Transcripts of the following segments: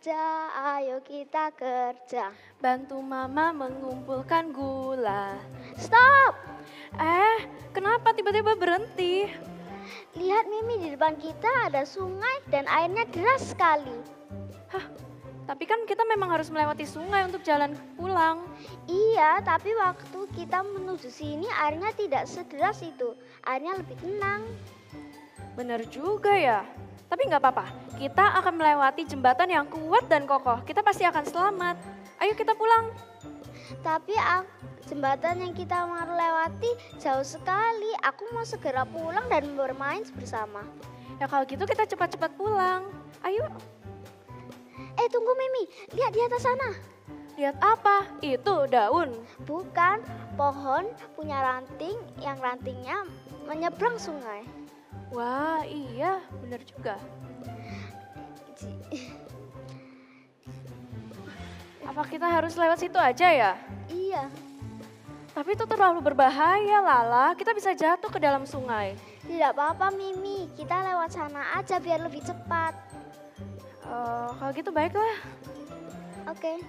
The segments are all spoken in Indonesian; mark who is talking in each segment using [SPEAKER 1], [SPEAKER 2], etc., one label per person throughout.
[SPEAKER 1] kerja, ayo kita kerja.
[SPEAKER 2] Bantu mama mengumpulkan gula.
[SPEAKER 1] Stop!
[SPEAKER 2] Kenapa tiba-tiba berhenti?
[SPEAKER 1] Lihat Mimi, di depan kita ada sungai dan airnya deras sekali.
[SPEAKER 2] Tapi kan kita memang harus melewati sungai untuk jalan pulang.
[SPEAKER 1] Iya, tapi waktu kita menuju sini airnya tidak sederas itu. Airnya lebih tenang.
[SPEAKER 2] Bener juga ya. Tapi nggak apa-apa, kita akan melewati jembatan yang kuat dan kokoh. Kita pasti akan selamat. Ayo kita pulang.
[SPEAKER 1] Tapi jembatan yang kita mau lewati jauh sekali. Aku mau segera pulang dan bermain bersama.
[SPEAKER 2] Ya kalau gitu kita cepat-cepat pulang. Ayo.
[SPEAKER 1] Tunggu Mimi, lihat di atas sana.
[SPEAKER 2] Lihat apa? Itu daun.
[SPEAKER 1] Bukan, pohon punya ranting yang rantingnya menyeberang sungai.
[SPEAKER 2] Wah iya, bener juga. Apa kita harus lewat situ aja ya?
[SPEAKER 1] Iya.
[SPEAKER 2] Tapi itu terlalu berbahaya Lala, kita bisa jatuh ke dalam sungai.
[SPEAKER 1] Tidak apa-apa Mimi, kita lewat sana aja biar lebih cepat.
[SPEAKER 2] Kalau gitu baiklah.
[SPEAKER 1] Oke.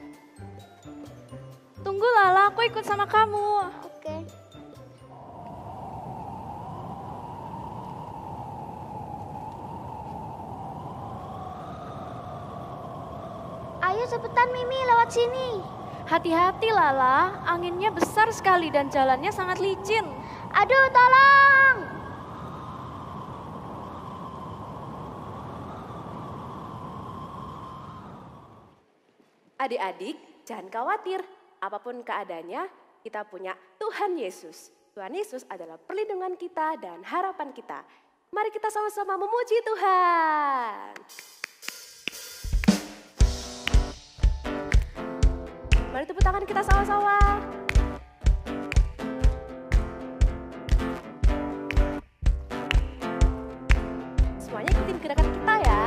[SPEAKER 2] Tunggu Lala, aku ikut sama kamu.
[SPEAKER 1] Oke. Ayo cepetan Mimi, lewat sini.
[SPEAKER 2] Hati-hati Lala, anginnya besar sekali dan jalannya sangat licin.
[SPEAKER 1] Aduh, tolong!
[SPEAKER 3] Adik-adik, jangan khawatir. Apapun keadaannya, kita punya Tuhan Yesus. Tuhan Yesus adalah perlindungan kita dan harapan kita. Mari kita sama-sama memuji Tuhan. Mari tepuk tangan kita sama-sama. Semuanya ikutin gerakan kita ya.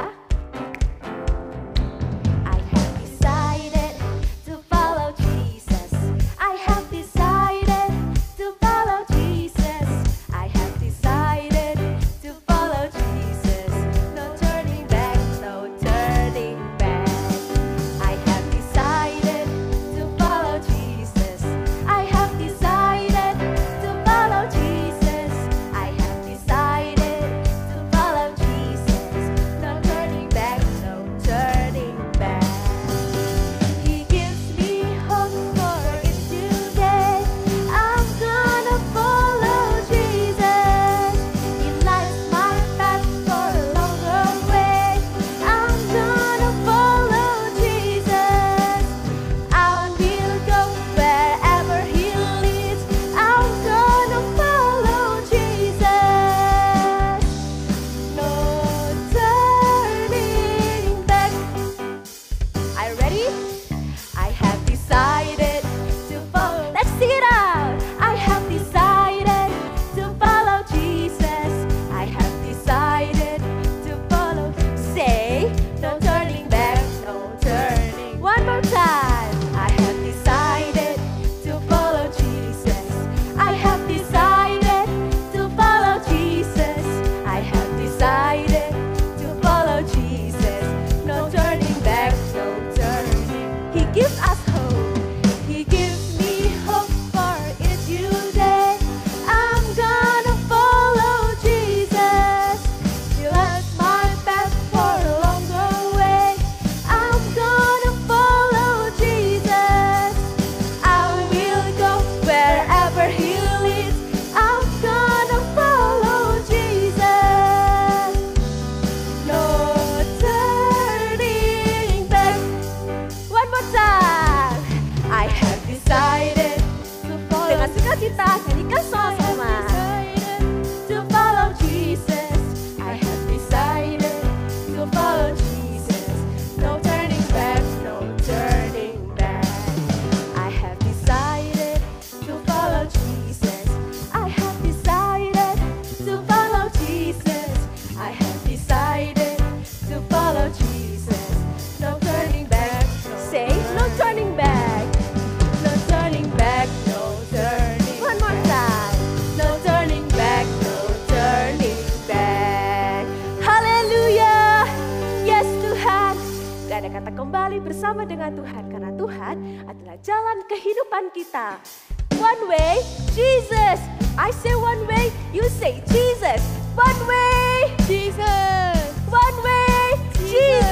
[SPEAKER 3] One more time. jalan kehidupan kita. One way, Jesus. I say one way, you say Jesus. One way,
[SPEAKER 2] Jesus.
[SPEAKER 3] one way, Jesus.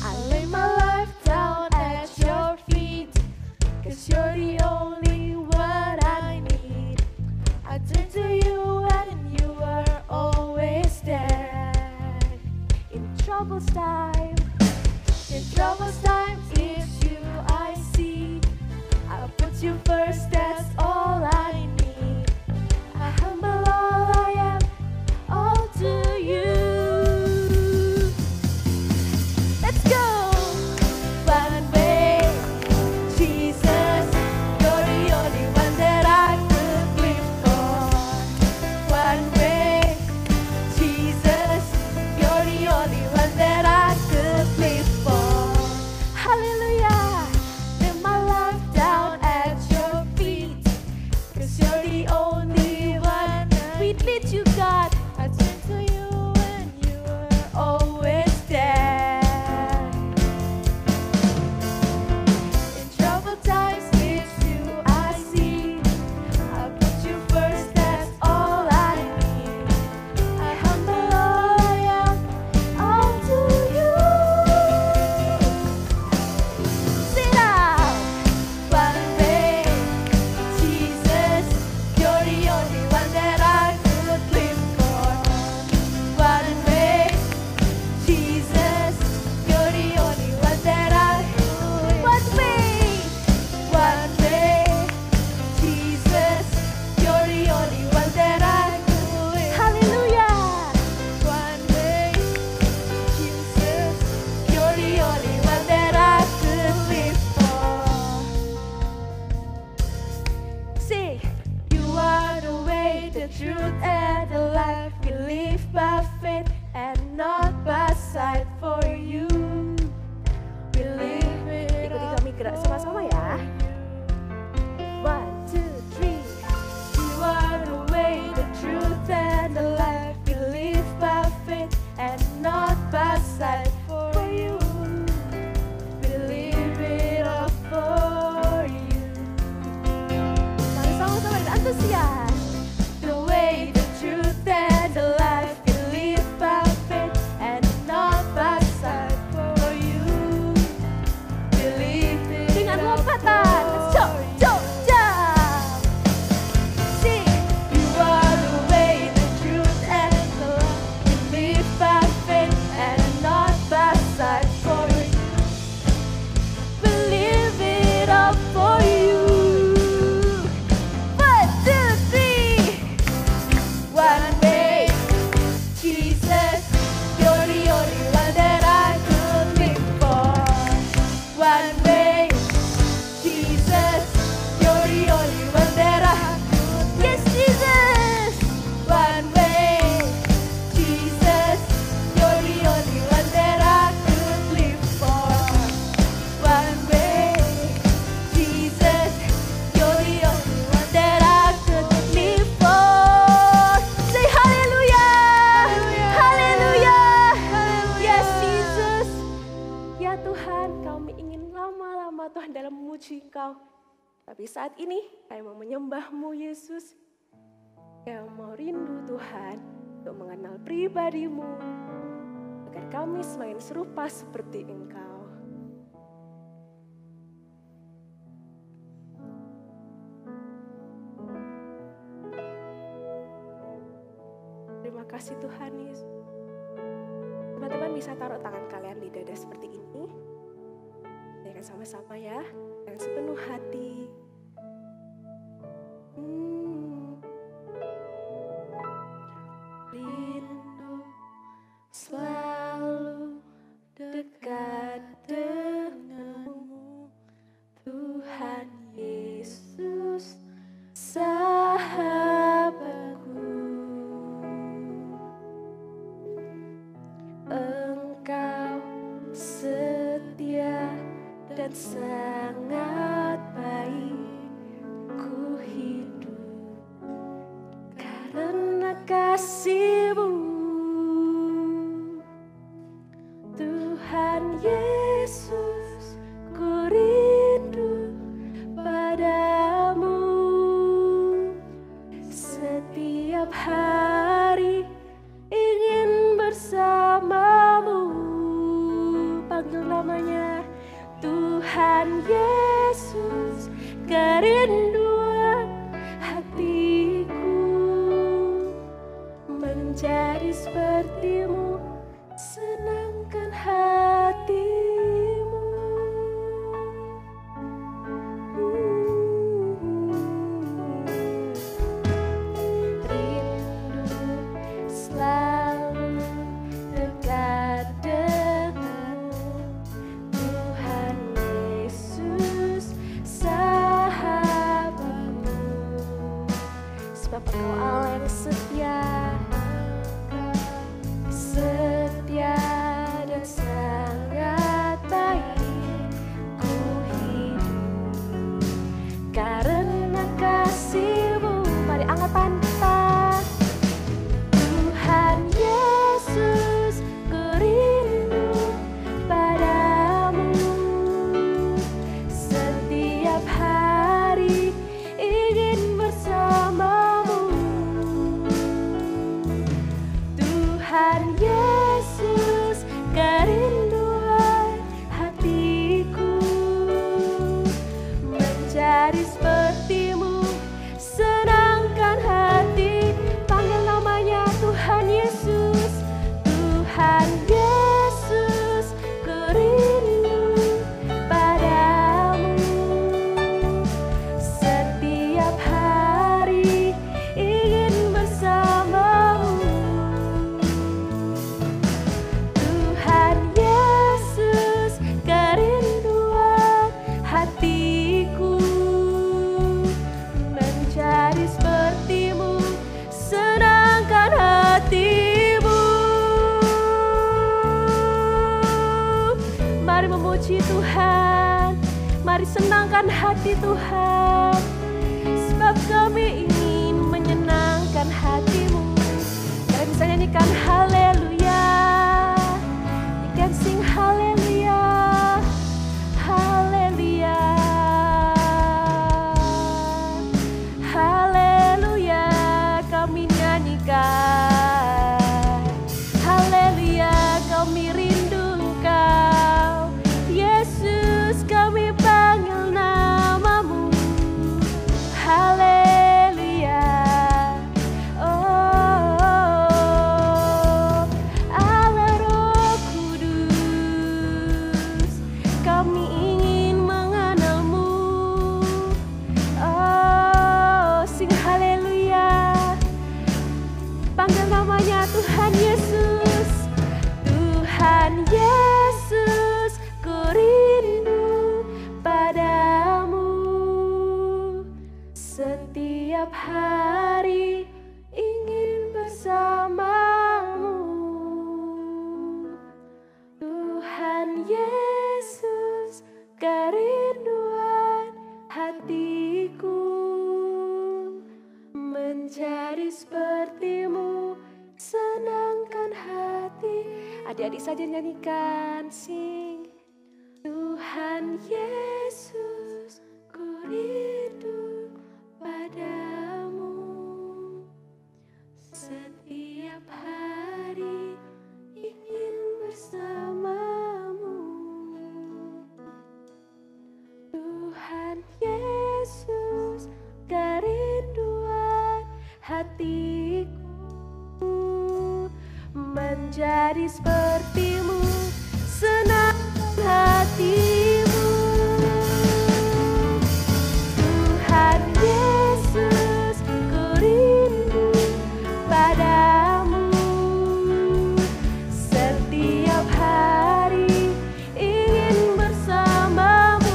[SPEAKER 3] I lay my life down at your feet, 'cause you're the only one I need. I turn to you and you are always there. In troubles time, it's you I see. I put you first, that's all I need. I humble all I am, all to you. Let's go! One way, Jesus, you're the only one that I could live for. One way, Jesus, you're the only one that I could live for. Hallelujah, lay my life down at your feet, 'cause you're the only one. We need you, God. I turn to you and you are always there. In troubled times, it's you I see. I put you first, that's all I need. I humble all I am, all to you. Sit out. One way, Jesus, you're the only one that I could live for. One way, Jesus, you're the only one that I could. One way, Jesus, you're the only one that I could. Hallelujah. One way, Jesus, you're the only one that I could live for. Sing, you are the way, the truth, and the life. We live by faith and not by sight. For you, we live it. Ikuti kami gerak sama-sama ya. 1, 2, 3. You are the way, the truth, and the life. We live by faith and not by sight. For you, we live it all for you. Mari sama-sama dengan antusias. The way, the truth, and the life. We live by faith and not by sight. For you, we live it dengan lompatan. Let's go, go, jump. Sing, you are the way, the truth, and the life. We live by faith and not by sight. For you, we live it all for you. 1, 2, 3. One way, Jesus, you're the only one that I could live for. One way, Jesus, you're the only one that I could. Yes, Jesus. One way, Jesus, you're the only one that I could live for. One way, Jesus, you're the only one that I could live for. Say hallelujah, hallelujah, yes Jesus. Ya Tuhan, kami ingin lama-lama Tuhan dalam memuji Engkau. Tapi saat ini kami mau menyembah-Mu Yesus. Kami mau rindu Tuhan untuk mengenal pribadi-Mu, agar kami semakin serupa seperti Engkau. Terima kasih Tuhan Yesus. Teman-teman bisa taruh tangan kalian di dada seperti ini. Kita akan sama-sama ya, dengan sepenuh hati. Rindu selalu dekat denganmu, Tuhan Yesus, sahabatku. Engkau setia dan sangat baik, ku hidup karena kasih-Mu. memuji Tuhan. Mari senangkan hati Tuhan, sebab kami ingin menyenangkan hati-Mu. Kalian bisa nyanyikan haleluya, you can sing haleluya, haleluya, haleluya, kami nyanyikan haleluya, kami rindu Engkau Yesus, kami panggil namamu haleluya. Oh, Allah Roh Kudus, kami ingin mengenalmu. Oh, sing haleluya, panggil namanya Tuhan Yesus. Tuhan Yesus, ku rindu padamu. Setiap hari ingin bersamamu. Tuhan Yesus, kerinduan hatiku. Menjadi sepertimu, senangkan hati. Adik-adik saja nyanyikan, sing. Tuhan Yesus, ku rindu padamu. Setiap hari ingin bersamamu. Tuhan Yesus, kerinduan hatiku. Menjadi sepertimu, senang hatimu. Tuhan Yesus, ku rindu padamu. Setiap hari ingin bersamamu.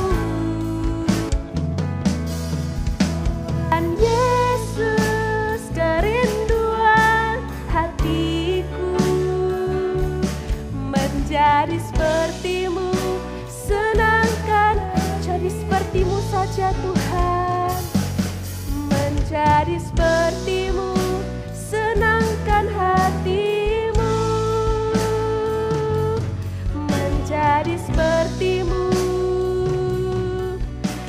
[SPEAKER 3] Tuhan Yesus, kerinduan hatiku. Menjadi sepertimu, senangkan. Jadi sepertimu saja Tuhan. Menjadi sepertimu, senangkan hatimu. Menjadi sepertimu,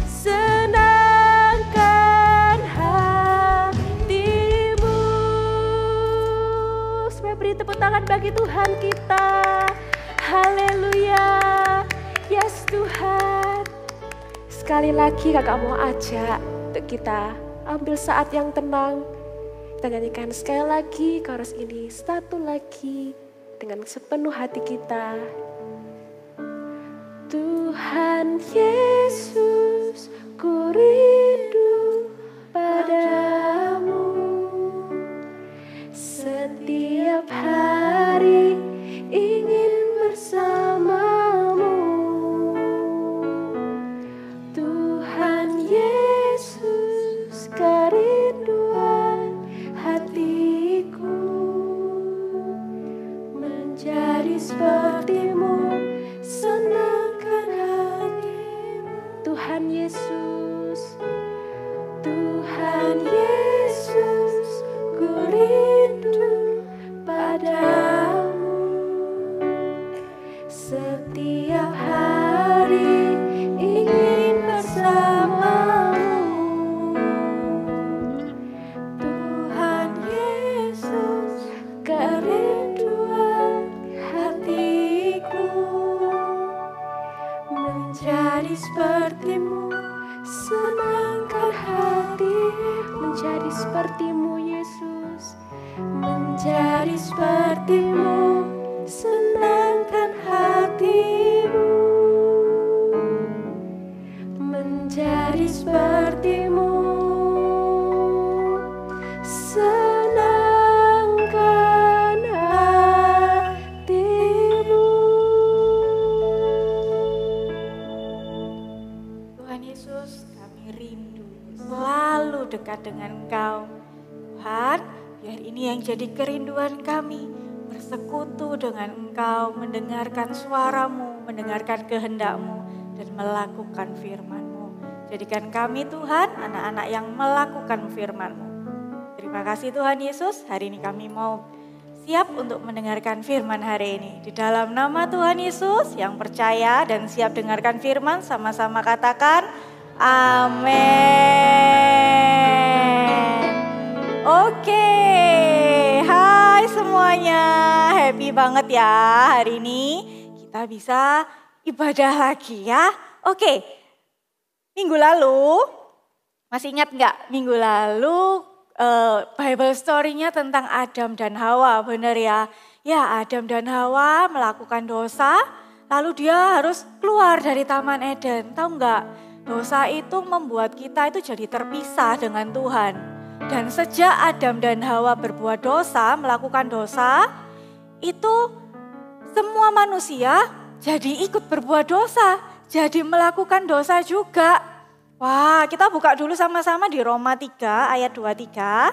[SPEAKER 3] senangkan hatimu. Supaya beri tepuk tangan bagi Tuhan kita. Haleluya. Yes Tuhan. Sekali lagi kakak mau ajak untuk kita ambil saat yang tenang. Kita nyanyikan sekali lagi chorus ini, satu lagi dengan sepenuh hati kita. Tuhan Yesus, ku rindu padamu. Setiap hari ingin bersamamu. Tuhan Yesus, kerinduan hatiku. Menjadi sepertimu, senangkan hatimu. Tuhan Yesus, Tuhan Yesus, ku rindu padamu. Setiap hari ingin bersamamu. Tuhan Yesus, kerinduan hatiku. Menjadi sepertimu, senangkan hati. Menjadi sepertimu Yesus. Menjadi sepertimu, senangkan hatimu. Menjadi sepertimu, senangkan hatimu.
[SPEAKER 4] Tuhan Yesus, kami rindu selalu dekat dengan Engkau. Tuhan, biar ini yang jadi kerinduan kami, bersekutu dengan Engkau, mendengarkan suara-Mu, mendengarkan kehendak-Mu, dan melakukan firman-Mu. Jadikan kami Tuhan, anak-anak yang melakukan firman-Mu. Terima kasih Tuhan Yesus, hari ini kami mau siap untuk mendengarkan firman hari ini. Di dalam nama Tuhan Yesus, yang percaya dan siap dengarkan firman, sama-sama katakan, amin. Oke, hai semuanya, happy banget ya hari ini kita bisa ibadah lagi ya. Oke, minggu lalu, masih ingat nggak minggu lalu Bible story-nya tentang Adam dan Hawa, benar ya? Ya, Adam dan Hawa melakukan dosa, lalu dia harus keluar dari Taman Eden. Tahu nggak? Dosa itu membuat kita itu jadi terpisah dengan Tuhan. Dan sejak Adam dan Hawa berbuat dosa, melakukan dosa, itu semua manusia jadi ikut berbuat dosa, jadi melakukan dosa juga. Wah, kita buka dulu sama-sama di Roma 3 ayat 23.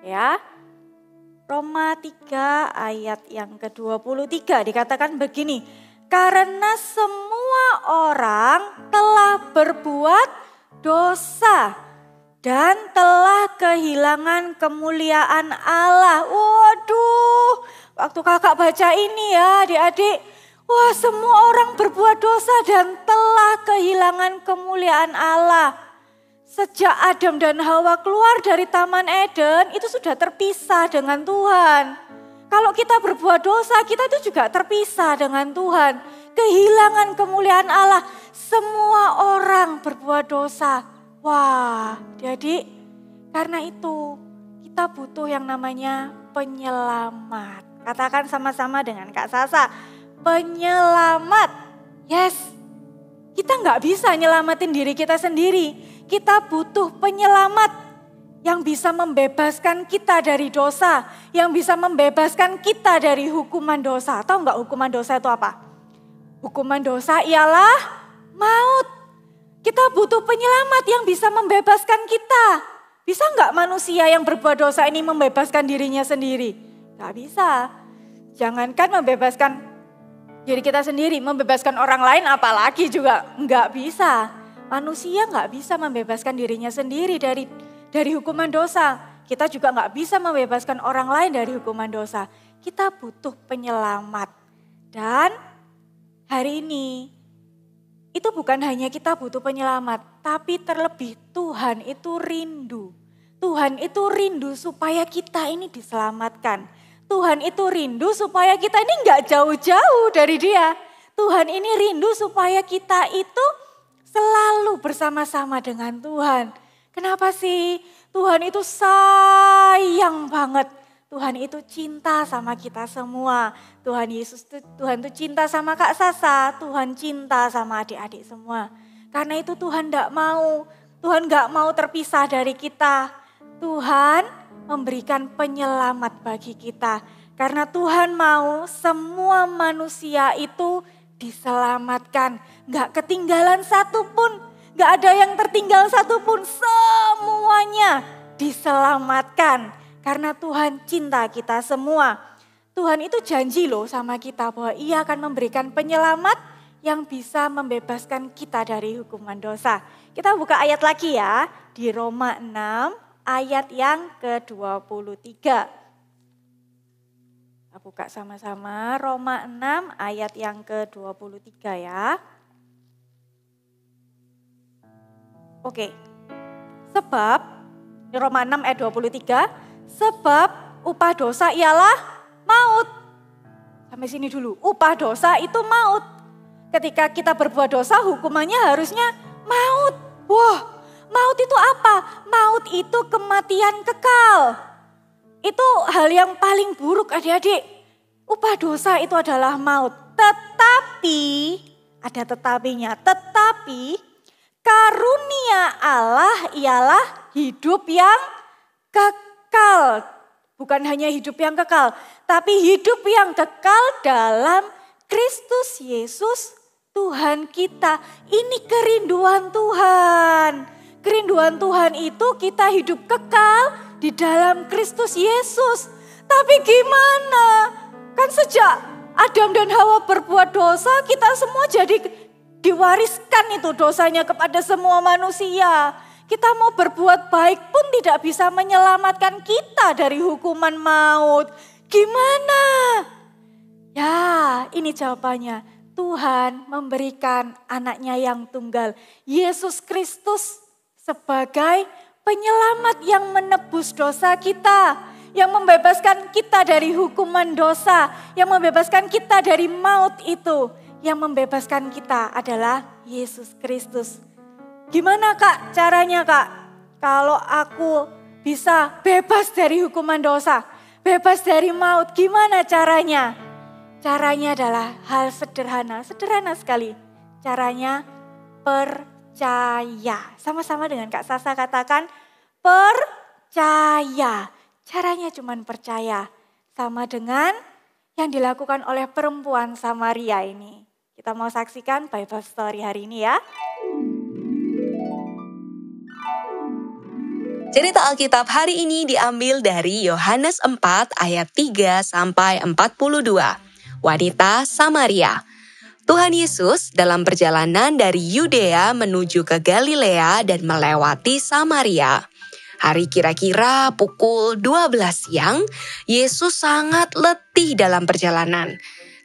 [SPEAKER 4] Ya. Roma 3 ayat yang ke-23 dikatakan begini. Karena semua orang telah berbuat dosa dan telah kehilangan kemuliaan Allah. Waduh, waktu kakak baca ini ya adik-adik. Wah, semua orang berbuat dosa dan telah kehilangan kemuliaan Allah. Sejak Adam dan Hawa keluar dari Taman Eden, itu sudah terpisah dengan Tuhan. Kalau kita berbuat dosa, kita itu juga terpisah dengan Tuhan. Kehilangan kemuliaan Allah. Semua orang berbuat dosa. Wah, jadi karena itu kita butuh yang namanya penyelamat. Katakan sama-sama dengan Kak Sasa. Penyelamat. Yes, kita nggak bisa nyelamatin diri kita sendiri. Kita butuh penyelamat yang bisa membebaskan kita dari dosa. Yang bisa membebaskan kita dari hukuman dosa. Tahu nggak hukuman dosa itu apa? Hukuman dosa ialah maut. Kita butuh penyelamat yang bisa membebaskan kita. Bisa nggak manusia yang berbuat dosa ini membebaskan dirinya sendiri? Nggak bisa. Jangankan membebaskan diri kita sendiri, membebaskan orang lain apalagi juga nggak bisa. Manusia nggak bisa membebaskan dirinya sendiri dari hukuman dosa. Kita juga nggak bisa membebaskan orang lain dari hukuman dosa. Kita butuh penyelamat. Dan hari ini itu bukan hanya kita butuh penyelamat, tapi terlebih Tuhan itu rindu. Tuhan itu rindu supaya kita ini diselamatkan. Tuhan itu rindu supaya kita ini nggak jauh-jauh dari Dia. Tuhan ini rindu supaya kita itu selalu bersama-sama dengan Tuhan. Kenapa sih? Tuhan itu sayang banget. Tuhan itu cinta sama kita semua. Tuhan itu cinta sama Kak Sasa. Tuhan cinta sama adik-adik semua. Karena itu Tuhan nggak mau terpisah dari kita. Tuhan memberikan penyelamat bagi kita. Karena Tuhan mau semua manusia itu diselamatkan. Gak ketinggalan satupun, gak ada yang tertinggal satupun. Semuanya diselamatkan. Karena Tuhan cinta kita semua. Tuhan itu janji loh sama kita bahwa Ia akan memberikan penyelamat yang bisa membebaskan kita dari hukuman dosa. Kita buka ayat lagi ya, di Roma 6. Ayat yang ke-23. Kita buka sama-sama Roma 6 ayat yang ke-23 ya. Oke. Sebab, Roma 6 ayat 23. Sebab upah dosa ialah maut. Sampai sini dulu, upah dosa itu maut. Ketika kita berbuat dosa hukumannya harusnya maut. Wah, maut itu apa? Maut itu kematian kekal. Itu hal yang paling buruk adik-adik. Upah dosa itu adalah maut. Tetapi, ada tetapinya, tetapi karunia Allah ialah hidup yang kekal. Bukan hanya hidup yang kekal, tapi hidup yang kekal dalam Kristus Yesus Tuhan kita. Ini kerinduan Tuhan. Kerinduan Tuhan itu kita hidup kekal di dalam Kristus Yesus. Tapi gimana? Kan sejak Adam dan Hawa berbuat dosa, kita semua jadi diwariskan itu dosanya kepada semua manusia. Kita mau berbuat baik pun tidak bisa menyelamatkan kita dari hukuman maut. Gimana? Ya, ini jawabannya. Tuhan memberikan anaknya yang tunggal, Yesus Kristus, sebagai penyelamat yang menebus dosa kita, yang membebaskan kita dari hukuman dosa, yang membebaskan kita dari maut itu. Yang membebaskan kita adalah Yesus Kristus. Gimana Kak caranya Kak? Kalau aku bisa bebas dari hukuman dosa, bebas dari maut, gimana caranya? Caranya adalah hal sederhana sekali. Caranya percaya. Sama-sama dengan Kak Sasa katakan percaya. Caranya cuma percaya. Sama dengan yang dilakukan oleh perempuan Samaria ini. Kita mau saksikan Bible Story hari ini ya.
[SPEAKER 5] Cerita Alkitab hari ini diambil dari Yohanes 4 ayat 3 sampai 42. Wanita Samaria. Tuhan Yesus dalam perjalanan dari Yudea menuju ke Galilea dan melewati Samaria. Hari kira-kira pukul 12 siang, Yesus sangat letih dalam perjalanan.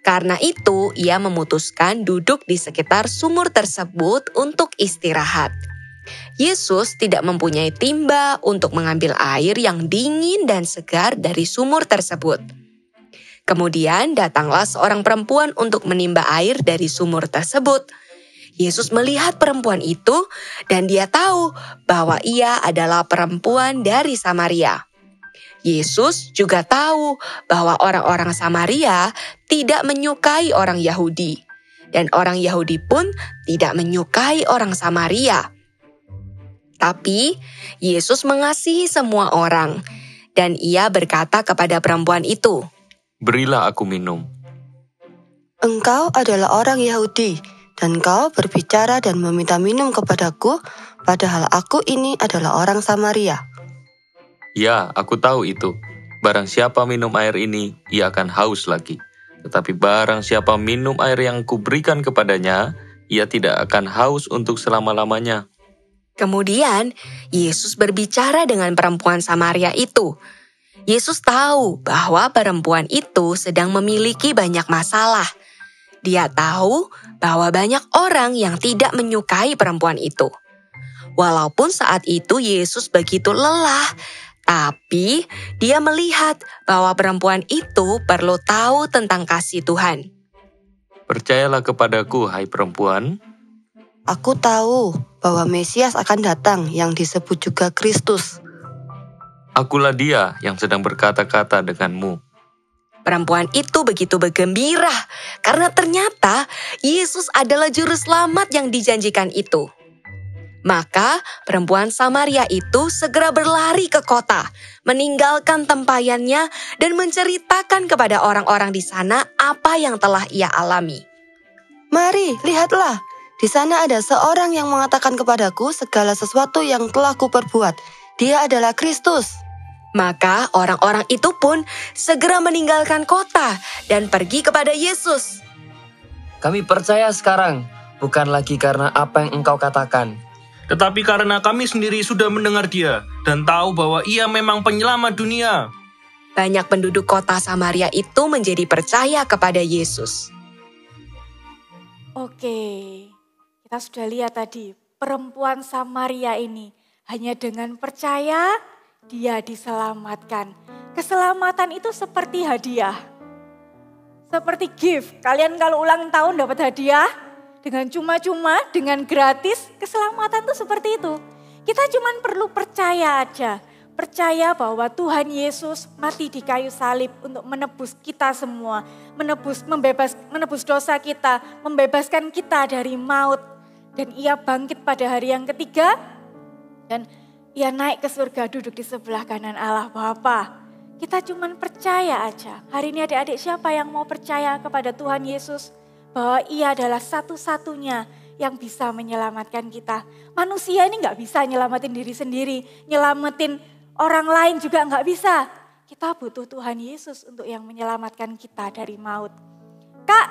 [SPEAKER 5] Karena itu, ia memutuskan duduk di sekitar sumur tersebut untuk istirahat. Yesus tidak mempunyai timba untuk mengambil air yang dingin dan segar dari sumur tersebut. Kemudian datanglah seorang perempuan untuk menimba air dari sumur tersebut. Yesus melihat perempuan itu dan dia tahu bahwa ia adalah perempuan dari Samaria. Yesus juga tahu bahwa orang-orang Samaria tidak menyukai orang Yahudi. Dan orang Yahudi pun tidak menyukai orang Samaria. Tapi Yesus mengasihi semua orang. Dan ia berkata kepada perempuan itu,
[SPEAKER 6] "Berilah aku minum."
[SPEAKER 7] Engkau adalah orang Yahudi, dan kau berbicara dan meminta minum kepadaku, padahal aku ini adalah orang Samaria.
[SPEAKER 6] Ya, aku tahu itu. Barang siapa minum air ini, ia akan haus lagi. Tetapi barang siapa minum air yang kuberikan kepadanya, ia tidak akan haus untuk selama-lamanya.
[SPEAKER 5] Kemudian Yesus berbicara dengan perempuan Samaria itu. Yesus tahu bahwa perempuan itu sedang memiliki banyak masalah. Dia tahu bahwa banyak orang yang tidak menyukai perempuan itu. Walaupun saat itu Yesus begitu lelah, tapi dia melihat bahwa perempuan itu perlu tahu tentang kasih Tuhan.
[SPEAKER 6] Percayalah kepadaku, hai perempuan.
[SPEAKER 7] Aku tahu bahwa Mesias akan datang yang disebut juga Kristus.
[SPEAKER 6] Akulah dia yang sedang berkata-kata denganmu.
[SPEAKER 5] Perempuan itu begitu bergembira karena ternyata Yesus adalah juru selamat yang dijanjikan itu. Maka perempuan Samaria itu segera berlari ke kota, meninggalkan tempayannya dan menceritakan kepada orang-orang di sana apa yang telah ia alami.
[SPEAKER 7] Mari, lihatlah. Di sana ada seorang yang mengatakan kepadaku segala sesuatu yang telah kuperbuat. Dia adalah Kristus.
[SPEAKER 5] Maka orang-orang itu pun segera meninggalkan kota dan pergi kepada Yesus.
[SPEAKER 8] Kami percaya sekarang, bukan lagi karena apa yang engkau katakan.
[SPEAKER 9] Tetapi karena kami sendiri sudah mendengar dia dan tahu bahwa ia memang penyelamat dunia.
[SPEAKER 5] Banyak penduduk kota Samaria itu menjadi percaya kepada Yesus.
[SPEAKER 4] Oke, kita sudah lihat tadi perempuan Samaria ini hanya dengan percaya dia diselamatkan. Keselamatan itu seperti hadiah. Seperti gift. Kalian kalau ulang tahun dapat hadiah dengan cuma-cuma, dengan gratis, keselamatan itu seperti itu. Kita cuma perlu percaya aja. Percaya bahwa Tuhan Yesus mati di kayu salib untuk menebus kita semua. Menebus dosa kita, membebaskan kita dari maut. Dan ia bangkit pada hari yang ketiga. Dan ia naik ke surga duduk di sebelah kanan Allah Bapa. Kita cuma percaya aja. Hari ini adik-adik siapa yang mau percaya kepada Tuhan Yesus? Bahwa ia adalah satu-satunya yang bisa menyelamatkan kita. Manusia ini gak bisa nyelamatin diri sendiri. Nyelamatin orang lain juga gak bisa. kita butuh Tuhan Yesus untuk yang menyelamatkan kita dari maut. Kak,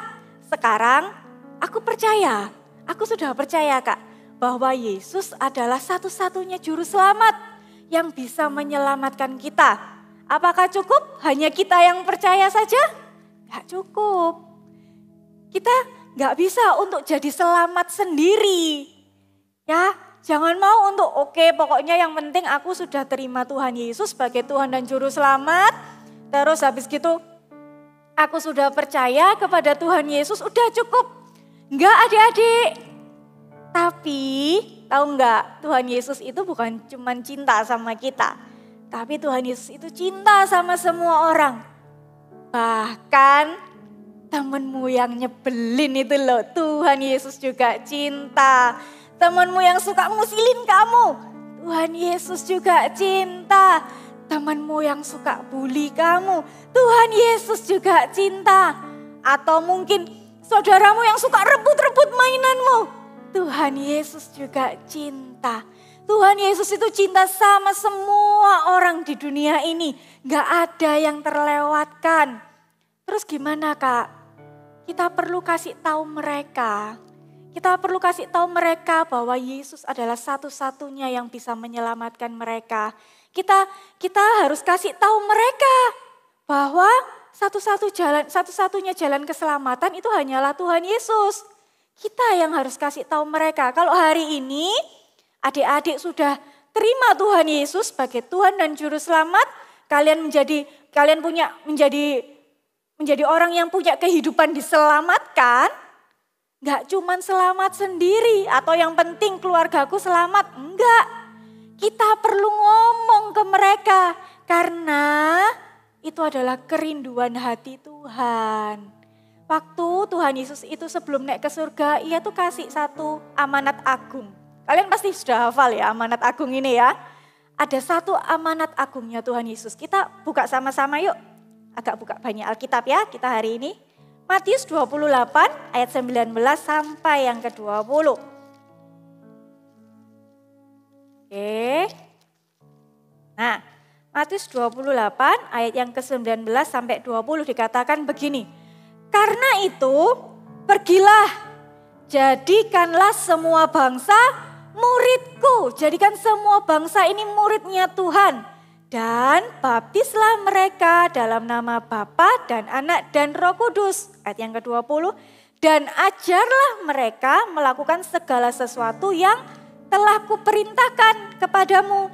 [SPEAKER 4] sekarang aku sudah percaya Kak, bahwa Yesus adalah satu-satunya juru selamat yang bisa menyelamatkan kita. Apakah cukup hanya kita yang percaya saja? Gak cukup. Kita gak bisa untuk jadi selamat sendiri. Ya, jangan mau untuk pokoknya yang penting aku sudah terima Tuhan Yesus sebagai Tuhan dan Juru Selamat. Terus habis gitu aku sudah percaya kepada Tuhan Yesus, udah cukup. Enggak adik-adik. Tapi tahu enggak, Tuhan Yesus itu bukan cuma cinta sama kita. Tapi Tuhan Yesus itu cinta sama semua orang. Bahkan temenmu yang nyebelin itu loh, Tuhan Yesus juga cinta. Temanmu yang suka ngusilin kamu, Tuhan Yesus juga cinta. Temanmu yang suka bully kamu, Tuhan Yesus juga cinta. Atau mungkin saudaramu yang suka rebut-rebut mainanmu, Tuhan Yesus juga cinta. Tuhan Yesus itu cinta sama semua orang di dunia ini. Gak ada yang terlewatkan. Terus gimana Kak? Kita perlu kasih tahu mereka. Kita perlu kasih tahu mereka bahwa Yesus adalah satu-satunya yang bisa menyelamatkan mereka. Kita harus kasih tahu mereka bahwa satu-satunya jalan keselamatan itu hanyalah Tuhan Yesus. Kita yang harus kasih tahu mereka. Kalau hari ini adik-adik sudah terima Tuhan Yesus sebagai Tuhan dan Juru Selamat, kalian menjadi orang yang punya kehidupan diselamatkan. Gak cuman selamat sendiri atau yang penting keluargaku selamat. Enggak, kita perlu ngomong ke mereka karena itu adalah kerinduan hati Tuhan. Waktu Tuhan Yesus itu sebelum naik ke surga, ia tuh kasih satu amanat agung. Kalian pasti sudah hafal ya amanat agung ini ya. Ada satu amanat agungnya Tuhan Yesus. Kita buka sama-sama yuk. Agak buka banyak Alkitab ya kita hari ini. Matius 28 ayat 19 sampai yang ke-20. Oke. Nah, Matius 28 ayat yang ke-19 sampai 20 dikatakan begini. Karena itu, pergilah, jadikanlah semua bangsa muridku. Jadikan semua bangsa ini muridnya Tuhan. Dan baptislah mereka dalam nama Bapa dan Anak dan Roh Kudus. Ayat yang ke-20. Dan ajarlah mereka melakukan segala sesuatu yang telah kuperintahkan kepadamu.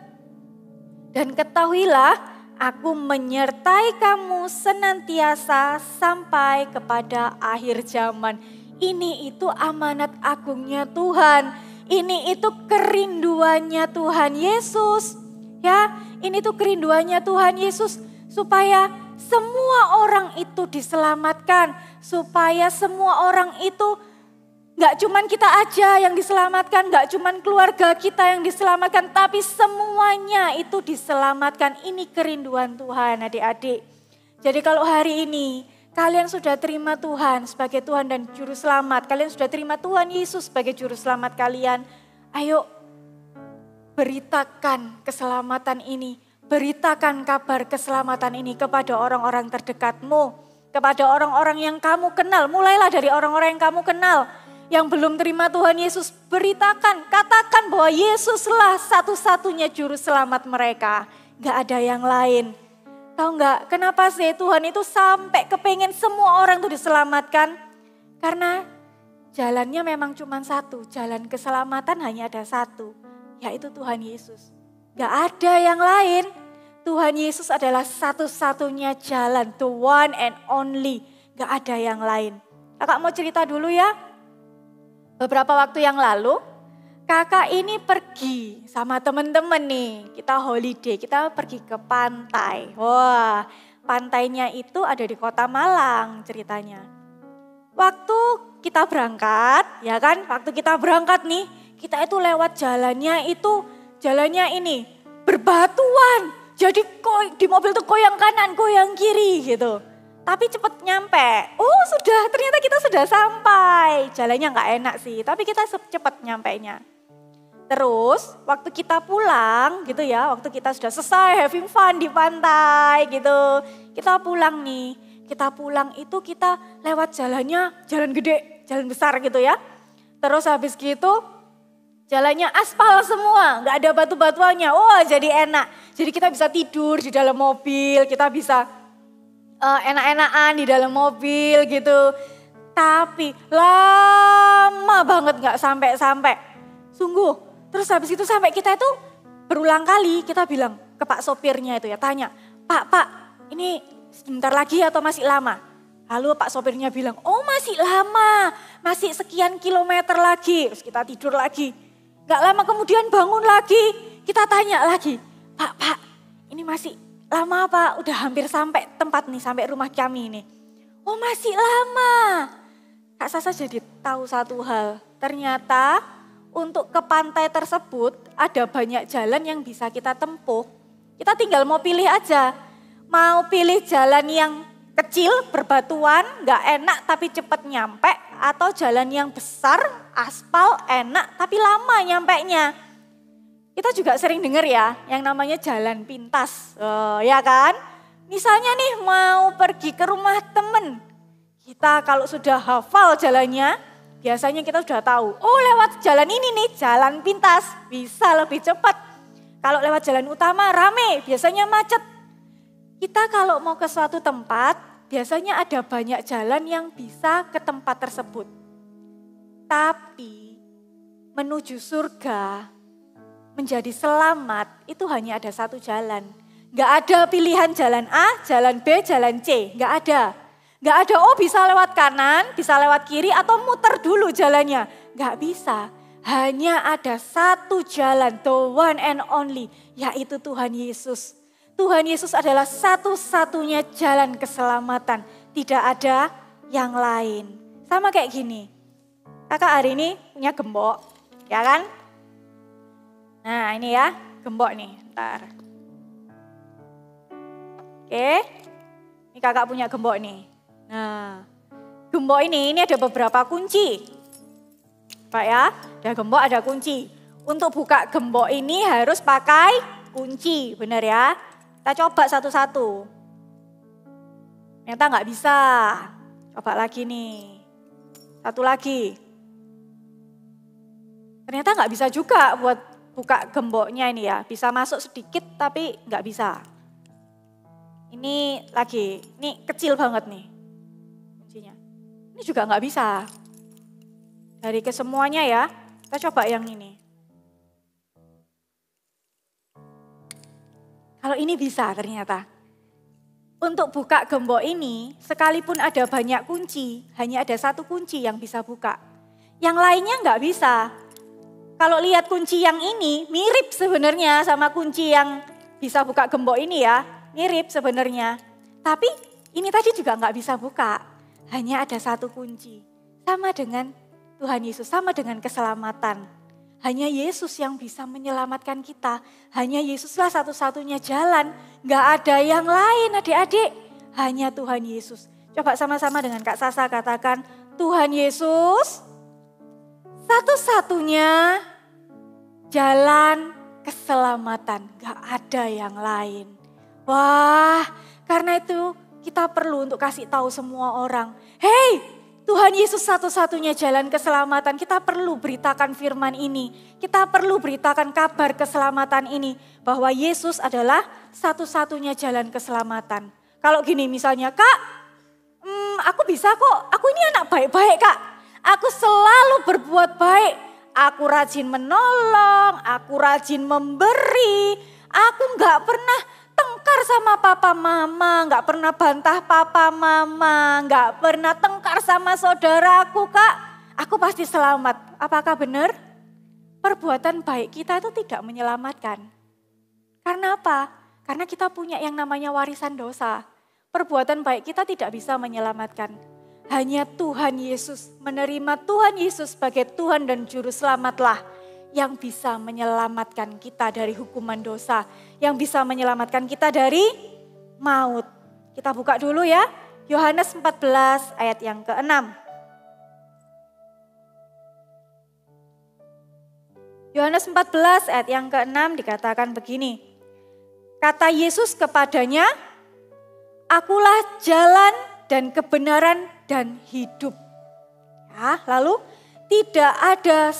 [SPEAKER 4] Dan ketahuilah, aku menyertai kamu senantiasa sampai kepada akhir zaman. Ini itu amanat agungnya Tuhan. Ini itu kerinduannya Tuhan Yesus. Ya, ini tuh kerinduannya Tuhan Yesus supaya semua orang itu diselamatkan. Supaya semua orang itu gak cuman kita aja yang diselamatkan, gak cuman keluarga kita yang diselamatkan, tapi semuanya itu diselamatkan. Ini kerinduan Tuhan adik-adik. Jadi kalau hari ini kalian sudah terima Tuhan sebagai Tuhan dan Juru Selamat, kalian sudah terima Tuhan Yesus sebagai Juru Selamat kalian, ayo beritakan keselamatan ini, beritakan kabar keselamatan ini kepada orang-orang terdekatmu, kepada orang-orang yang kamu kenal. Mulailah dari orang-orang yang kamu kenal, yang belum terima Tuhan Yesus, beritakan, katakan bahwa Yesuslah satu-satunya juru selamat mereka. Gak ada yang lain. Tahu gak kenapa sih Tuhan itu sampai kepengen semua orang itu diselamatkan? Karena jalannya memang cuma satu, jalan keselamatan hanya ada satu. Yaitu Tuhan Yesus. Gak ada yang lain. Tuhan Yesus adalah satu-satunya jalan. The one and only. Gak ada yang lain. Kakak mau cerita dulu ya. Beberapa waktu yang lalu, kakak ini pergi sama teman-teman nih. Kita holiday, kita pergi ke pantai. Wah, pantainya itu ada di Kota Malang ceritanya. Waktu kita berangkat, ya kan? Waktu kita berangkat nih, kita itu lewat jalannya ini berbatuan. Jadi di mobil tuh goyang kanan, goyang kiri gitu. Tapi cepet nyampe. Oh ternyata kita sudah sampai. Jalannya gak enak sih, tapi kita cepet nyampainya. Terus waktu kita pulang gitu ya, waktu kita sudah selesai having fun di pantai gitu. Kita pulang nih, kita pulang itu kita lewat jalannya, jalan gede, jalan besar gitu ya. Terus habis gitu jalannya aspal semua, nggak ada batu-batuannya. Wah jadi enak, jadi kita bisa tidur di dalam mobil, kita bisa enak-enakan di dalam mobil gitu. Tapi lama banget nggak sampai-sampai. Sungguh. Terus habis itu sampai kita itu berulang kali kita bilang ke Pak sopirnya itu ya, tanya, Pak ini sebentar lagi atau masih lama? Lalu Pak sopirnya bilang, oh masih lama, masih sekian kilometer lagi. Terus kita tidur lagi. Gak lama kemudian bangun lagi, kita tanya lagi, Pak ini masih lama Pak? Udah hampir sampai tempat nih, sampai rumah kami ini. Oh masih lama. Kak Sasa jadi tahu satu hal, ternyata untuk ke pantai tersebut ada banyak jalan yang bisa kita tempuh. Kita tinggal mau pilih aja, mau pilih jalan yang kecil, berbatuan, gak enak tapi cepat nyampe, atau jalan yang besar, aspal, enak tapi lama nyampenya. Kita juga sering dengar ya yang namanya jalan pintas, ya kan? Misalnya nih mau pergi ke rumah temen, kita kalau sudah hafal jalannya, biasanya kita sudah tahu, oh lewat jalan ini nih, jalan pintas, bisa lebih cepat. Kalau lewat jalan utama rame, biasanya macet. Kita kalau mau ke suatu tempat, biasanya ada banyak jalan yang bisa ke tempat tersebut. Tapi menuju surga, menjadi selamat, itu hanya ada satu jalan. Gak ada pilihan jalan A, jalan B, jalan C, gak ada. Gak ada, oh bisa lewat kanan, bisa lewat kiri atau muter dulu jalannya. Gak bisa, hanya ada satu jalan, the one and only, yaitu Tuhan Yesus. Tuhan Yesus adalah satu-satunya jalan keselamatan, tidak ada yang lain. Sama kayak gini, kakak hari ini punya gembok, ya kan? Nah ini ya, gembok nih, ntar. Oke, ini kakak punya gembok nih. Nah, gembok ini ada beberapa kunci. Pak ya, ada gembok, ada kunci. Untuk buka gembok ini harus pakai kunci, benar ya? Kita coba satu-satu. Ternyata nggak bisa. Coba lagi nih. Satu lagi. Ternyata nggak bisa juga buat buka gemboknya ini ya. Bisa masuk sedikit tapi nggak bisa. Ini lagi, ini kecil banget nih. Ini juga nggak bisa. Dari kesemuanya ya, kita coba yang ini. Kalau ini bisa ternyata. Untuk buka gembok ini, sekalipun ada banyak kunci, hanya ada satu kunci yang bisa buka. Yang lainnya nggak bisa. Kalau lihat kunci yang ini, mirip sebenarnya sama kunci yang bisa buka gembok ini ya. Mirip sebenarnya. Tapi ini tadi juga nggak bisa buka. Hanya ada satu kunci, sama dengan Tuhan Yesus, sama dengan keselamatan. Hanya Yesus yang bisa menyelamatkan kita, hanya Yesuslah satu-satunya jalan. Gak ada yang lain adik-adik, hanya Tuhan Yesus. Coba sama-sama dengan Kak Sasa katakan, Tuhan Yesus satu-satunya jalan keselamatan, gak ada yang lain. Wah, karena itu kita perlu untuk kasih tahu semua orang, hey, Tuhan Yesus satu-satunya jalan keselamatan. Kita perlu beritakan firman ini. Kita perlu beritakan kabar keselamatan ini. Bahwa Yesus adalah satu-satunya jalan keselamatan. Kalau gini misalnya, Kak, aku bisa kok. Aku ini anak baik-baik Kak. Aku selalu berbuat baik. Aku rajin menolong, aku rajin memberi. Aku gak pernah tengkar sama papa mama, gak pernah bantah papa mama, gak pernah tengkar sama saudaraku Kak. Aku pasti selamat. Apakah benar? Perbuatan baik kita itu tidak menyelamatkan. Karena apa? Karena kita punya yang namanya warisan dosa. Perbuatan baik kita tidak bisa menyelamatkan. Hanya Tuhan Yesus, menerima Tuhan Yesus sebagai Tuhan dan Juru Selamatlah yang bisa menyelamatkan kita dari hukuman dosa, yang bisa menyelamatkan kita dari maut. Kita buka dulu ya, Yohanes 14 ayat yang ke-6. Yohanes 14 ayat yang ke-6 dikatakan begini. Kata Yesus kepadanya, "Akulah jalan dan kebenaran dan hidup." Ya, lalu tidak ada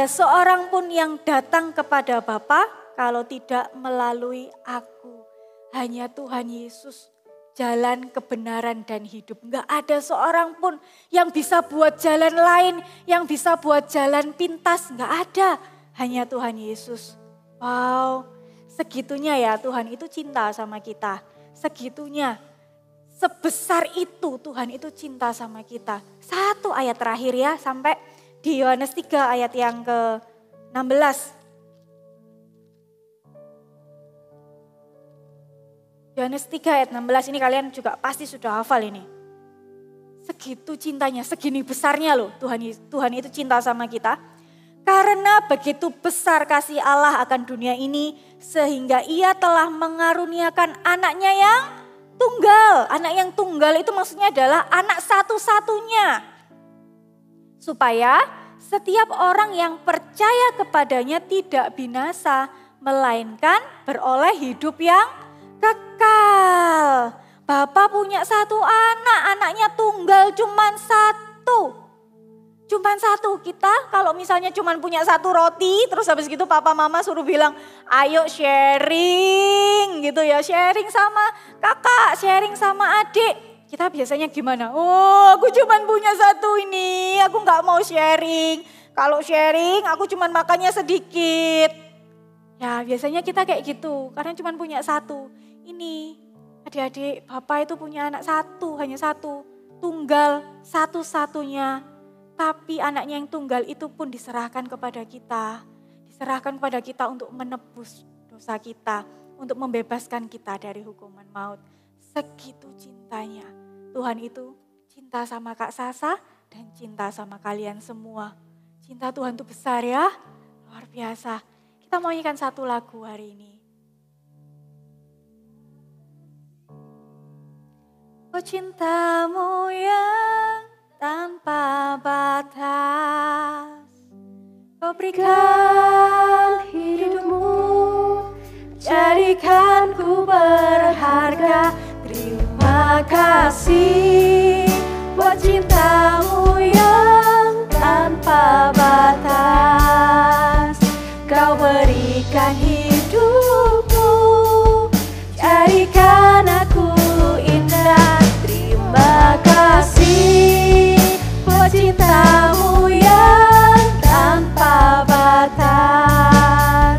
[SPEAKER 4] seorang pun yang datang kepada Bapa kalau tidak melalui aku. Hanya Tuhan Yesus jalan kebenaran dan hidup. Enggak ada seorang pun yang bisa buat jalan lain, yang bisa buat jalan pintas. Enggak ada, hanya Tuhan Yesus. Wow, segitunya ya Tuhan itu cinta sama kita. Segitunya, sebesar itu Tuhan itu cinta sama kita. Satu ayat terakhir ya, sampai di Yohanes 3 ayat yang ke-16. Yohanes 3 ayat 16 ini kalian juga pasti sudah hafal ini. Segitu cintanya, segini besarnya loh Tuhan itu cinta sama kita. Karena begitu besar kasih Allah akan dunia ini sehingga ia telah mengaruniakan anaknya yang tunggal. Anak yang tunggal itu maksudnya adalah anak satu-satunya. Supaya setiap orang yang percaya kepadanya tidak binasa melainkan beroleh hidup yang kekal. Bapak punya satu anak, anaknya tunggal cuman satu. Cuman satu. Kita kalau misalnya cuman punya satu roti, terus habis gitu papa mama suruh bilang, ayo sharing gitu ya. Sharing sama kakak, sharing sama adik. Kita biasanya gimana? Oh, aku cuman punya satu ini, aku gak mau sharing. Kalau sharing aku cuman makannya sedikit. Ya biasanya kita kayak gitu, karena cuman punya satu. Ini adik-adik, Bapak itu punya anak satu, hanya satu. Tunggal satu-satunya. Tapi anaknya yang tunggal itu pun diserahkan kepada kita. Diserahkan kepada kita untuk menebus dosa kita. Untuk membebaskan kita dari hukuman maut. Segitu cintanya. Tuhan itu cinta sama Kak Sasa dan cinta sama kalian semua. Cinta Tuhan itu besar ya, luar biasa. Kita mau nyanyikan satu lagu hari ini. Oh cintamu yang tanpa batas, kau berikan hidupmu, jadikan ku berharga. Terima kasih buat cintamu yang tanpa batas, kau berikan hidupmu, jadikan aku indah. Terima kasih buat cintamu yang tanpa batas,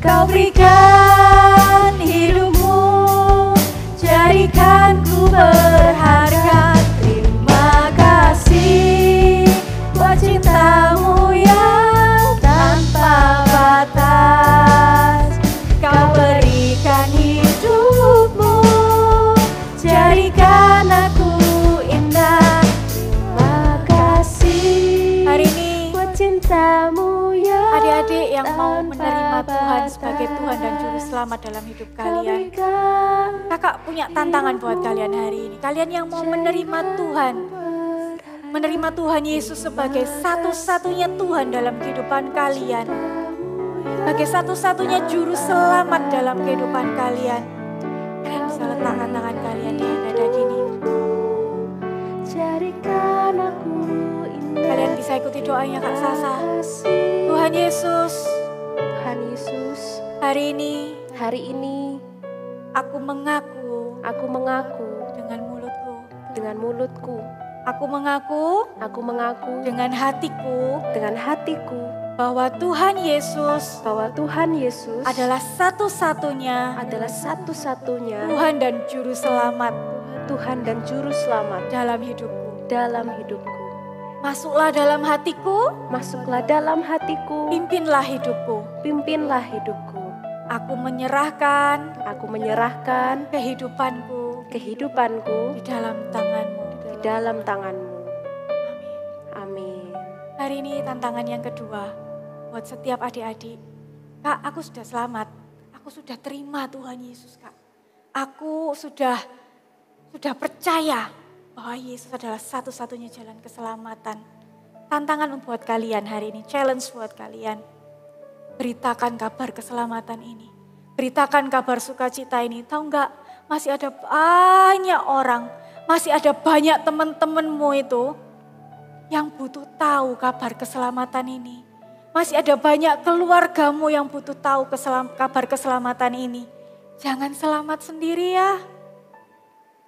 [SPEAKER 4] kau berikan hidupmu, jadikan ku berharga. Terima kasih buat cintamu yang tanpa batas, kau berikan hidupmu, jadikan aku indah. Terima kasih hari ini buat cintamu yang adik-adik yang mau menerima Tuhan sebagai Tuhan dan Juru Selamat dalam hidup kalian. Kakak punya tantangan buat kalian hari ini. Kalian yang mau menerima Tuhan, menerima Tuhan Yesus sebagai satu-satunya Tuhan dalam kehidupan kalian, sebagai satu-satunya Juru Selamat dalam kehidupan kalian. Kalian bisa letakkan tangan kalian di dada gini. Kalian bisa ikuti doanya Kak Sasa. Tuhan Yesus, hari ini aku mengaku dengan mulutku. Aku mengaku dengan hatiku bahwa Tuhan Yesus adalah satu-satunya Tuhan dan Juru Selamat dalam hidupku. Masuklah dalam hatiku, pimpinlah hidupku. Aku menyerahkan kehidupanku di dalam tanganmu. Amin. Hari ini tantangan yang kedua buat setiap adik-adik. Kak, aku sudah selamat. Aku sudah terima Tuhan Yesus, Kak. Aku sudah percaya bahwa Yesus adalah satu-satunya jalan keselamatan. tantangan buat kalian hari ini, challenge buat kalian. Beritakan kabar keselamatan ini. Beritakan kabar sukacita ini. Tahu enggak, masih ada banyak orang, masih ada banyak teman-temanmu itu yang butuh tahu kabar keselamatan ini. Masih ada banyak keluargamu yang butuh tahu kabar keselamatan ini. Jangan selamat sendiri ya.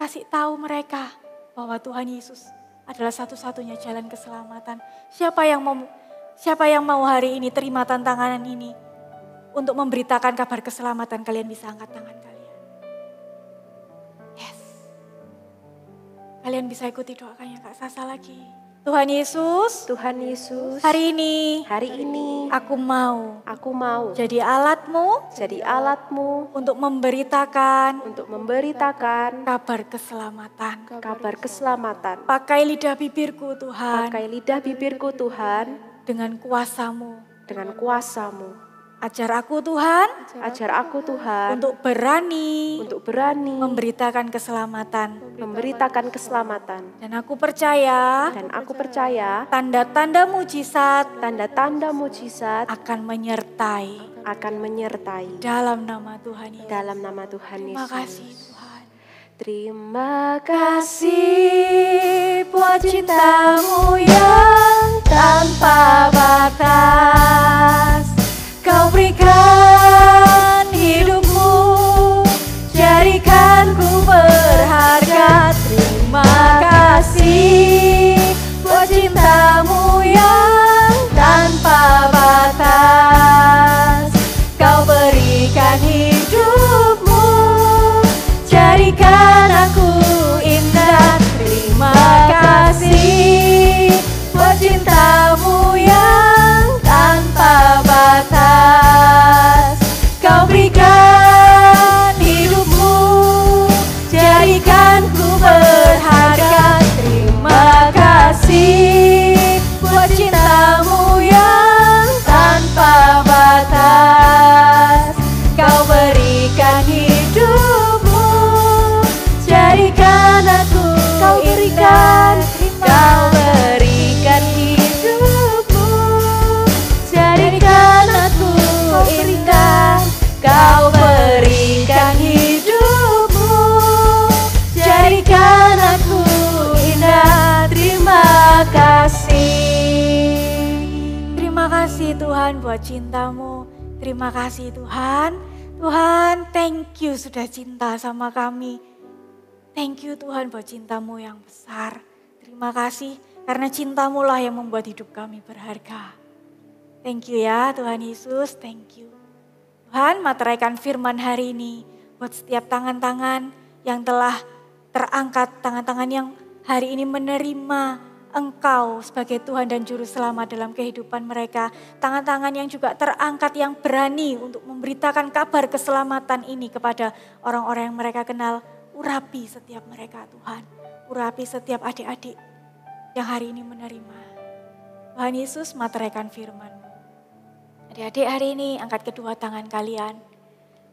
[SPEAKER 4] Kasih tahu mereka bahwa Tuhan Yesus adalah satu-satunya jalan keselamatan. Siapa yang mau hari ini terima tantangan ini untuk memberitakan kabar keselamatan, kalian bisa angkat tangan kalian. Yes. Kalian bisa ikuti doanya Kak Sasa lagi. Tuhan Yesus, hari ini aku mau jadi alatmu untuk memberitakan kabar keselamatan. Pakai lidah bibirku Tuhan, dengan kuasamu. Ajar aku Tuhan, untuk berani memberitakan keselamatan. Dan aku percaya, tanda-tanda mujizat akan menyertai dalam nama Tuhan Yesus. Terima kasih Tuhan.
[SPEAKER 3] Terima kasih buat cintamu yang tanpa batas. Kau berikan hidupmu, jadikan ku berharga. Terima kasih buat cintamu yang tanpa batas. Kau berikan hidupmu, jadikan aku indah. Terima kasih buat cintamu yang tanpa batas. Kau berikan hidupmu, jadikan ku berharga. Terima kasih buat cintamu yang tanpa batas. Kau berikan hidupmu, jadikan aku indah. Kau berikan hidupmu, jadikan aku indah. Kau berikan hidupmu, jadikan aku indah. Terima kasih.
[SPEAKER 4] Terima kasih Tuhan buat cintamu. Terima kasih Tuhan. Tuhan, thank you sudah cinta sama kami. Thank you Tuhan buat cintamu yang besar. Terima kasih karena cintamu lah yang membuat hidup kami berharga. Thank you ya Tuhan Yesus, thank you. Tuhan, materaikan firman hari ini buat setiap tangan-tangan yang telah terangkat, tangan-tangan yang hari ini menerima Engkau sebagai Tuhan dan Juru Selamat dalam kehidupan mereka. Tangan-tangan yang juga terangkat yang berani untuk memberitakan kabar keselamatan ini kepada orang-orang yang mereka kenal. Urapi setiap mereka Tuhan, urapi setiap adik-adik yang hari ini menerima. Tuhan Yesus, materaikan firman. Adik-adik hari ini angkat kedua tangan kalian.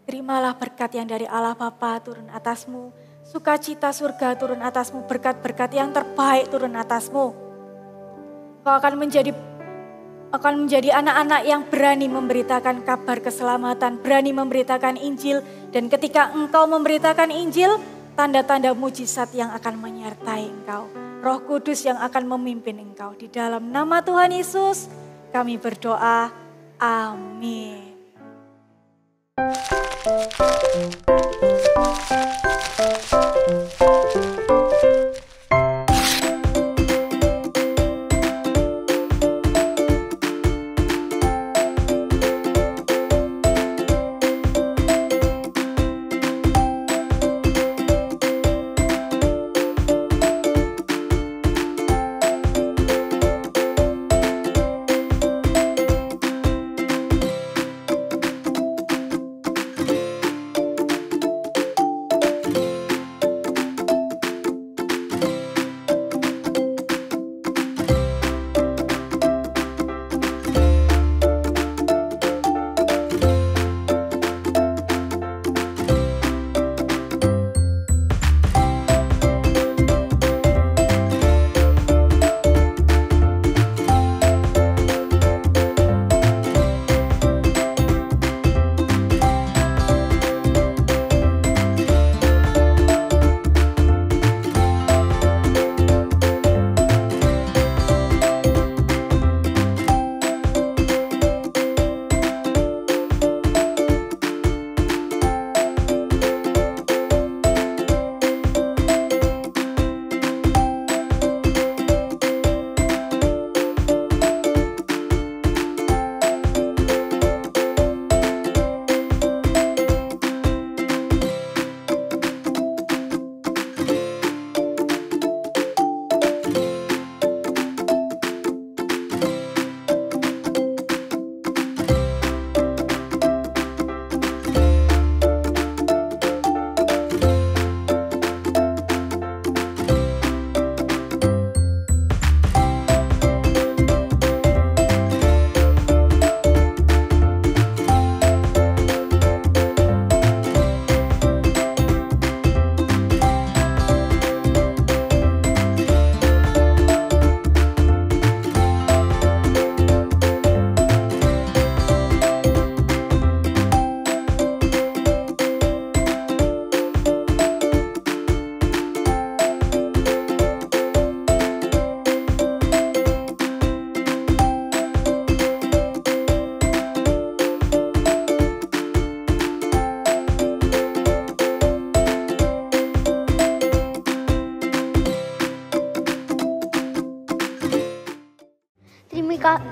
[SPEAKER 4] Terimalah berkat yang dari Allah Bapa turun atasmu. Sukacita surga turun atasmu. Berkat-berkat yang terbaik turun atasmu. Kau akan menjadi anak-anak yang berani memberitakan kabar keselamatan. Berani memberitakan Injil. Dan ketika engkau memberitakan Injil, tanda-tanda mujizat yang akan menyertai engkau. Roh Kudus yang akan memimpin engkau. Di dalam nama Tuhan Yesus kami berdoa. Amin.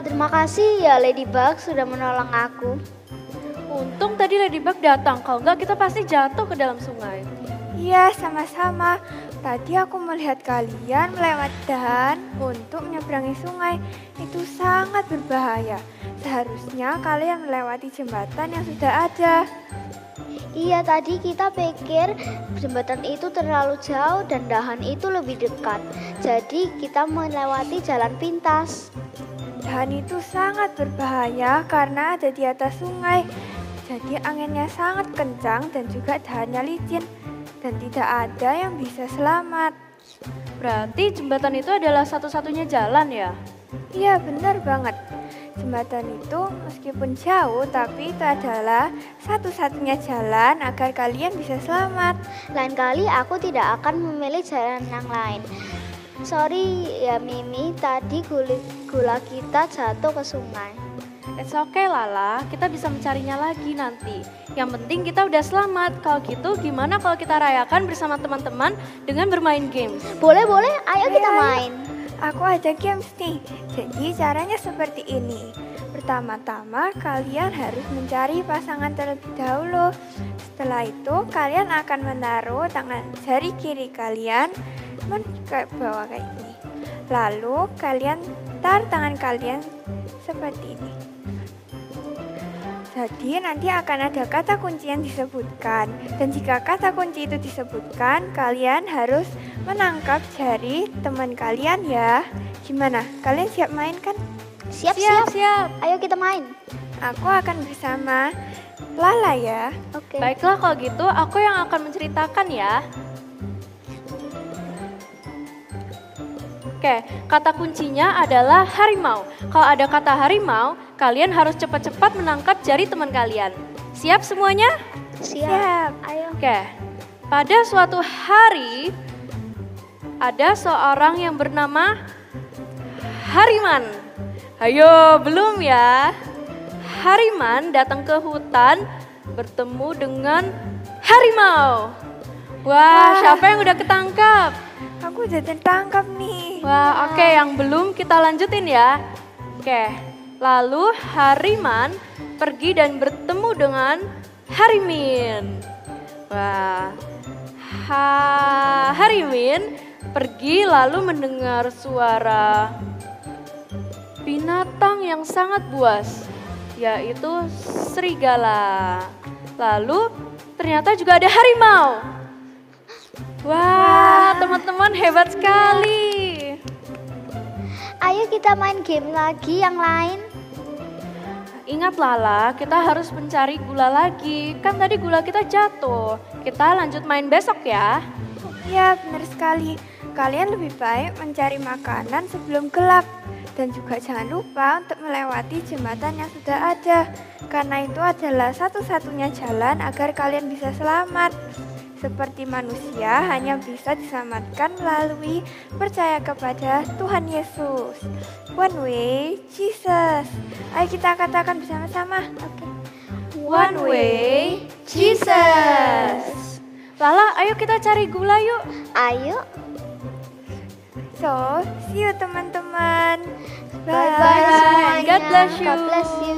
[SPEAKER 1] Terima kasih ya Ladybug sudah menolong aku.
[SPEAKER 2] Untung tadi Ladybug datang, kalau enggak kita pasti jatuh ke dalam sungai.
[SPEAKER 10] Iya, sama-sama. Tadi aku melihat kalian melewati dahan untuk menyeberangi sungai. Itu sangat berbahaya. Seharusnya kalian melewati jembatan yang sudah ada.
[SPEAKER 1] Iya, tadi kita pikir jembatan itu terlalu jauh dan dahan itu lebih dekat. Jadi kita melewati jalan pintas.
[SPEAKER 10] Dahan itu sangat berbahaya karena ada di atas sungai. Jadi anginnya sangat kencang dan juga dahannya licin. Dan tidak ada yang bisa selamat.
[SPEAKER 2] Berarti jembatan itu adalah satu-satunya jalan ya?
[SPEAKER 10] Iya, benar banget. Jembatan itu meskipun jauh, tapi itu adalah satu-satunya jalan agar kalian bisa selamat.
[SPEAKER 1] Lain kali aku tidak akan memilih jalan yang lain. Sorry ya Mimi, tadi gula kita jatuh ke sungai.
[SPEAKER 2] It's okay Lala, kita bisa mencarinya lagi nanti. Yang penting kita udah selamat. Kalau gitu gimana kalau kita rayakan bersama teman-teman dengan bermain games?
[SPEAKER 1] Boleh, ayo kita main.
[SPEAKER 10] Aku ada games nih, jadi caranya seperti ini. Pertama-tama kalian harus mencari pasangan terlebih dahulu. Setelah itu kalian akan menaruh tangan jari kiri kalian ke bawah kayak gini. Lalu kalian taruh tangan kalian seperti ini. Jadi nanti akan ada kata kunci yang disebutkan. Dan jika kata kunci itu disebutkan, kalian harus menangkap jari teman kalian ya. Gimana? Kalian siap main kan?
[SPEAKER 1] Siap. Ayo kita main.
[SPEAKER 10] Aku akan bersama Lala ya.
[SPEAKER 1] Oke.
[SPEAKER 2] Baiklah kalau gitu aku yang akan menceritakan ya. Oke, kata kuncinya adalah harimau. Kalau ada kata harimau, kalian harus cepat-cepat menangkap jari teman kalian. Siap semuanya?
[SPEAKER 1] Siap. Ayo.
[SPEAKER 2] Oke, pada suatu hari ada seorang yang bernama Hariman. Ayo, belum ya? Hariman datang ke hutan bertemu dengan harimau. Wah, siapa yang udah ketangkap?
[SPEAKER 10] Aku udah tertangkap nih.
[SPEAKER 2] Wah, oke, yang belum kita lanjutin ya. Oke, lalu Hariman pergi dan bertemu dengan Harimin. Wah, Harimin pergi lalu mendengar suara binatang yang sangat buas, yaitu serigala. Lalu ternyata juga ada harimau. Wah, teman-teman hebat sekali.
[SPEAKER 1] Ayo kita main game lagi yang lain.
[SPEAKER 2] Ingat Lala, kita harus mencari gula lagi. Kan tadi gula kita jatuh. Kita lanjut main besok ya.
[SPEAKER 10] Ya, benar sekali. Kalian lebih baik mencari makanan sebelum gelap. Dan juga jangan lupa untuk melewati jembatan yang sudah ada. Karena itu adalah satu-satunya jalan agar kalian bisa selamat. Seperti manusia hanya bisa diselamatkan melalui percaya kepada Tuhan Yesus. One way, Jesus. Ayo kita katakan bersama-sama. Oke.
[SPEAKER 2] One way, Jesus. Lala, ayo kita cari gula yuk.
[SPEAKER 1] Ayo.
[SPEAKER 10] So, see you teman-teman.
[SPEAKER 1] Bye-bye semuanya.
[SPEAKER 2] God bless you.
[SPEAKER 1] God bless you.